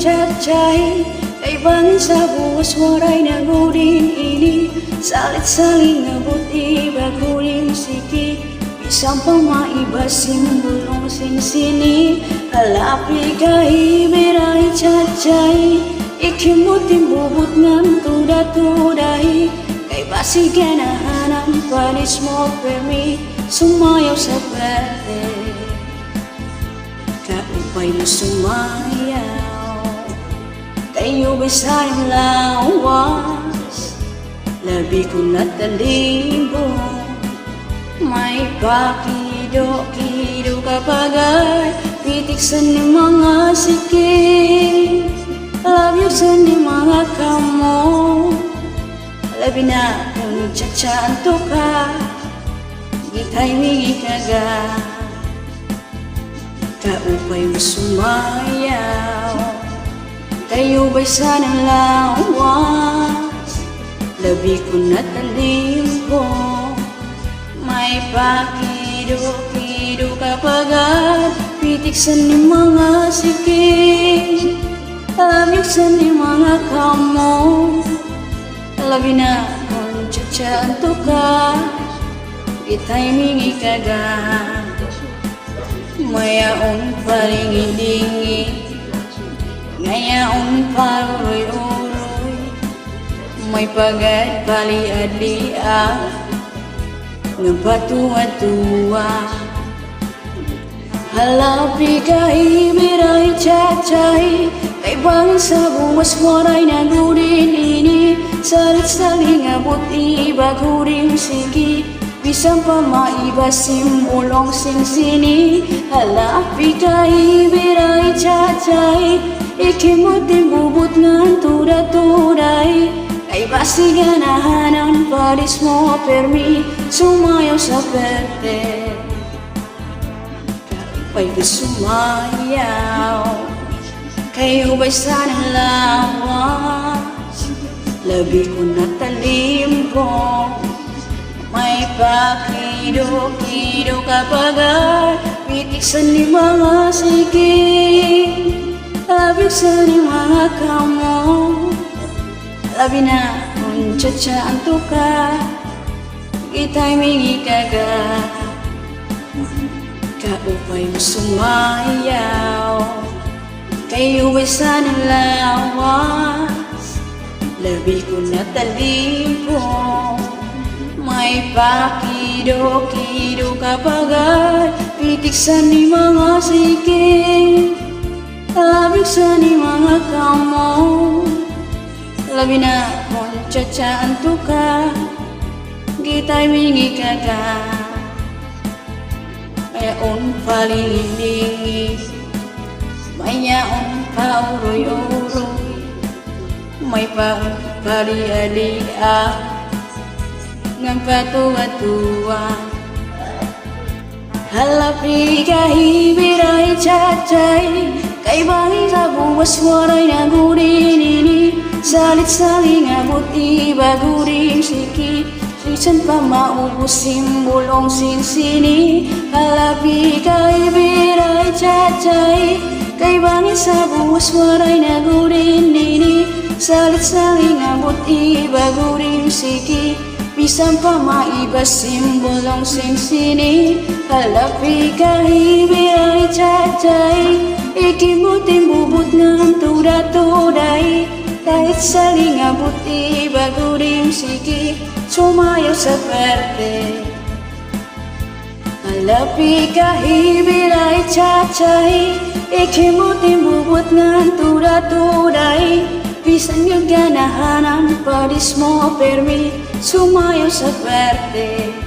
cacay kay bangin sa buwas waray na gudin ini salit saling nabuti baguling siki bisang pa maiba simbulong sinsini halapi kahi beray cacay ikimutin bubut ngan tuda-tudahi kay basi ganahanan panis mo permi sumayaw sa perte kaupay mo sumayaw kayo ba'y sayang lawas labi ko na talibong may pakido-kido kapag ay pitiksan ni mga siking love you sa ni mga kamo labi na kung tsatsyanto ka gitay migi kaga kaupay mo sumayaw kayo ba'y sanang lawas labi ko na talibong may pakido-kido kapag at pitiksan ni mga siking lamyuksan ni mga kamo labi na kung tsatsyanto ka itay mingi kaga mayaon paringi-dingi ngayaon paruroy-uroy may pagad paliad-liad ngapatuwa-tuwa halapi kahi beray cacay kay bangin sa buwas waray na gudin ini salit-saling abuti baguring sigi bisang pa maiba simbulong sinsini halapi kahi beray cacay ikimutin bubut ngan tuda-tuday kay basi ganahanan paris mo permi sumayaw sa perte kaupay ko sumayaw kayo ba'y sanang lawas labi ko na talibong may pakido-kido kapag ay pitiksan ni mga siking labiksan ni mga kamo labi na kung tsatsyanto ka itay mingi kaga kaupay mo sumayaw kayo ba'y sanang lawas labi ko na talibong may pakido-kido kapag ay pitiksan ni mga siking labiksan ni mga kamo labi na kung tsatsyanto ka gitay mingi kaga mayaon palingi-lingi mayaon pauroy-uroy may paliad-liad ngan patuwa-tuwa halapi kahi beray cacay kay bangin sa buwas waray na gudin ini salit-saling abuti baguring siki sisan pa maubos simbulong sinsini halapi kahi beray cacay kay bangin sa buwas waray na gudin ini salit-saling abuti baguring siki bisang pa maiba simbulong sinsini halapi kahi beray cacay ikimutin bubut ngan tuda-tuday kahit saling abuti baguring siki sumayaw sa perte halapi kahi beray cacay ikimutin bubut ngan tuda-tuday bisan yung ganahanan paris mo permi sumayaw sa perte